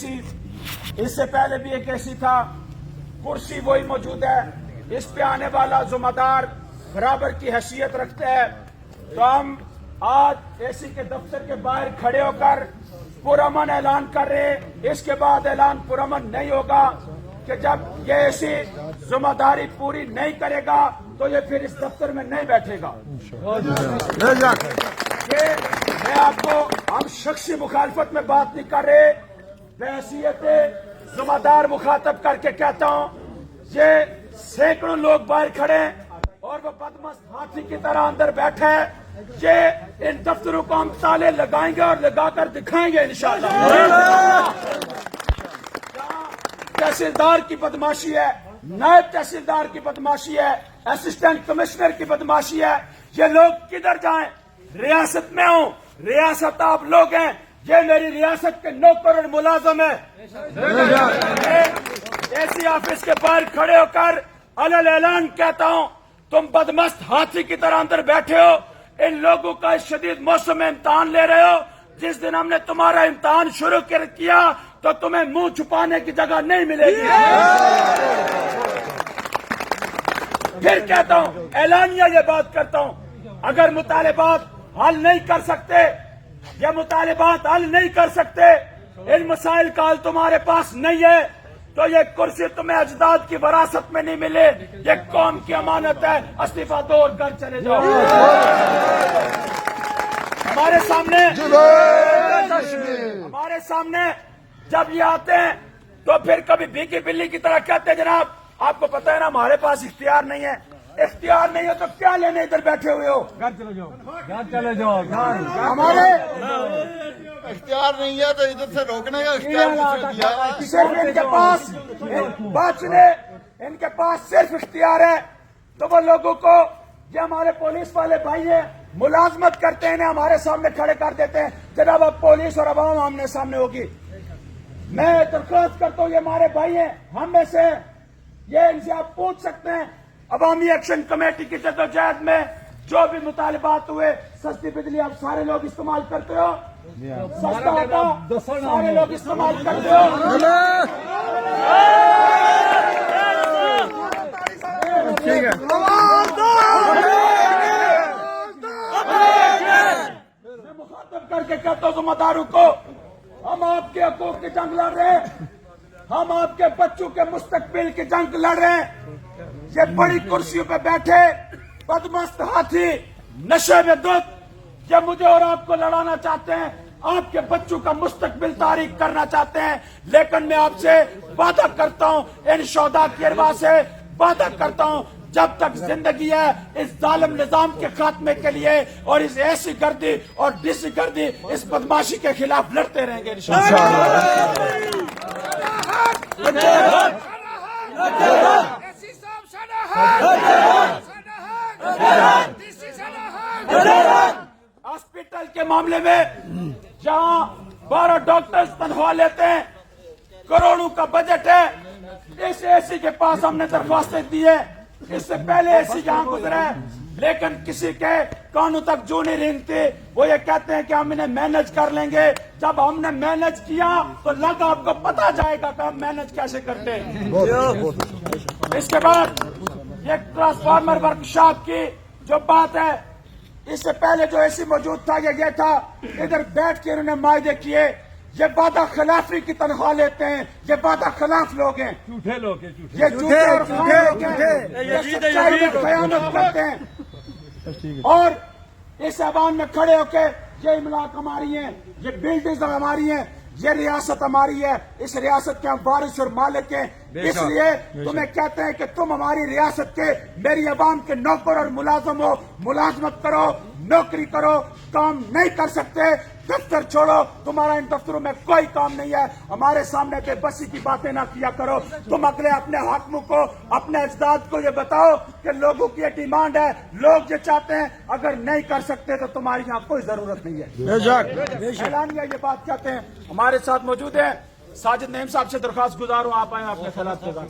AC, इससे पहले भी एक एसी था, कुर्सी वही मौजूद है, इस पे आने वाला जुम्मेदार बराबर की हैसियत रखते हैं। तो हम आज एसी के दफ्तर के बाहर खड़े होकर पुरअमन ऐलान कर रहे हैं। इसके बाद ऐलान पुरअमन नहीं होगा कि जब ये एसी जिम्मेदारी पूरी नहीं करेगा तो ये फिर इस दफ्तर में नहीं बैठेगा। ये मैं आपको, हम शख्सी मुखालफत में बात नहीं कर रहे, बहैसियत जिम्मेदार मुखातब करके कहता हूँ, ये सैकड़ों लोग बाहर खड़े हैं और वो बदमस्त हाथी की तरह अंदर बैठे हैं। ये इन दफ्तरों को हम ताले लगाएंगे और लगाकर दिखाएंगे इंशाअल्लाह। तहसीलदार की बदमाशी है, नायब तहसीलदार की बदमाशी है, असिस्टेंट कमिश्नर की बदमाशी है, ये लोग किधर जाएं? रियासत में हूँ, रियासत आप लोग हैं, ये मेरी रियासत के नौकर और मुलाजम है। एसी ऑफिस के बाहर खड़े होकर अलल ऐलान कहता हूँ, तुम बदमस्त हाथी की तरह अंदर बैठे हो, इन लोगों का इस शदीद मौसम में इम्तहान ले रहे हो। जिस दिन हमने तुम्हारा इम्तहान शुरू किया तो तुम्हें मुंह छुपाने की जगह नहीं मिलेगी। फिर कहता हूँ, ऐलानिया ये बात करता हूँ, अगर मुतालिबात हल नहीं कर सकते, ये मुतालिबात हल नहीं कर सकते, इन मसाइल का हल तुम्हारे पास नहीं है, तो ये कुर्सी तुम्हें अजदाद की वरासत में नहीं मिले, ये कौम की अमानत है। इस्तीफा दो और घर चले जाओ। हमारे सामने जब ये आते हैं तो फिर कभी भीगी बिल्ली की तरह कहते हैं, जनाब आपको पता है ना हमारे पास इख्तियार नहीं है। इख्तियार नहीं है तो क्या लेने इधर बैठे हुए हो? घर चले जाओ, घर चले जाओ। हमारे इख्तियार नहीं है तो इधर से रोकने का इख्तियार सिर्फ इनके पास बात सुने, इनके पास सिर्फ इख्तियार है तो वो लोगों को, जो हमारे पुलिस वाले भाई हैं, मुलाजमत करते हैं, हमारे सामने खड़े कर देते हैं। जनाब अब पुलिस और अवाम आमने सामने होगी। मैं दरख्वास्त करता हूँ, ये हमारे भाई हैं, हम में से, ये इनसे आप पूछ सकते हैं। अवामी एक्शन कमेटी की जदोजहद में जो भी मुतालिबात हुए, सस्ती बिजली आप सारे लोग इस्तेमाल करते हो, सस्ता होता सारे लोग इस्तेमाल करते हो। ठीक है, मैं मुखातब करके कहता हूँ जिम्मेदारों को, हम आपके हकूक की जंग लड़ रहे हैं, हम आपके बच्चों के मुस्तकबिल की जंग लड़ रहे हैं। ये बड़ी कुर्सियों पे बैठे बदमस्त हाथी, नशे में धुत, ये मुझे और आपको लड़ाना चाहते हैं, आपके बच्चों का मुस्तकबिल तारीख करना चाहते हैं। लेकिन मैं आपसे वादा करता हूँ, इन शोदा की अरवा से वादा करता हूँ, जब तक जिंदगी है इस जालिम निजाम के खात्मे के लिए और इस ऐसी गर्दी और डिसी गर्दी, इस बदमाशी के खिलाफ लड़ते रहेंगे हॉस्पिटल के मामले में जहां 12 डॉक्टर्स तनख्वाह लेते हैं, करोड़ों का बजट है, इस एसी के पास हमने दरख्वास्तें दी है। इससे पहले एसी जहां गुजरा है, लेकिन किसी के कानों तक जो नहीं रेंगते, वो ये कहते हैं कि हम इन्हें मैनेज कर लेंगे। जब हमने मैनेज किया तो लगा आपको पता जाएगा कि हम मैनेज कैसे करते हैं। इसके बाद ये ट्रांसफार्मर वर्कशॉप की जो बात है, इससे पहले जो एसी मौजूद था ये था, इधर बैठ के इन्होंने मायदे किए, ये वादा खिलाफी की तनख्वाह लेते हैं, ये वादा खिलाफ लोग हैं, झूठे लोग हैं, ये झूठे और खान लोग हैं, ये सच्चाई में खयानत करते हैं। और इस ऐवान में खड़े होके ये इमलाक हमारी हैं, ये बिल्डिंग्स हमारी हैं, ये रियासत हमारी है, इस रियासत के हम वारिस और मालिक हैं। इसलिए तुम्हें कहते हैं कि तुम हमारी रियासत के, मेरी अवाम के नौकर और मुलाजम हो, मुलाजमत करो, नौकरी करो, काम नहीं कर सकते, दफ्तर छोड़ो, तुम्हारा इन दफ्तरों में कोई काम नहीं है। हमारे सामने बेबसी की बातें ना किया करो। तुम अगले अपने हाकिमों को, अपने अजदाद को ये बताओ कि लोगों की ये डिमांड है, लोग ये चाहते हैं, अगर नहीं कर सकते तो तुम्हारी यहाँ कोई जरूरत नहीं है। ऐलानिया ये बात कहते हैं। हमारे साथ मौजूद है साजिद नईम साहब से दरख्वास्त गुजार हूँ, आप आए अपने ख्यालात के साथ।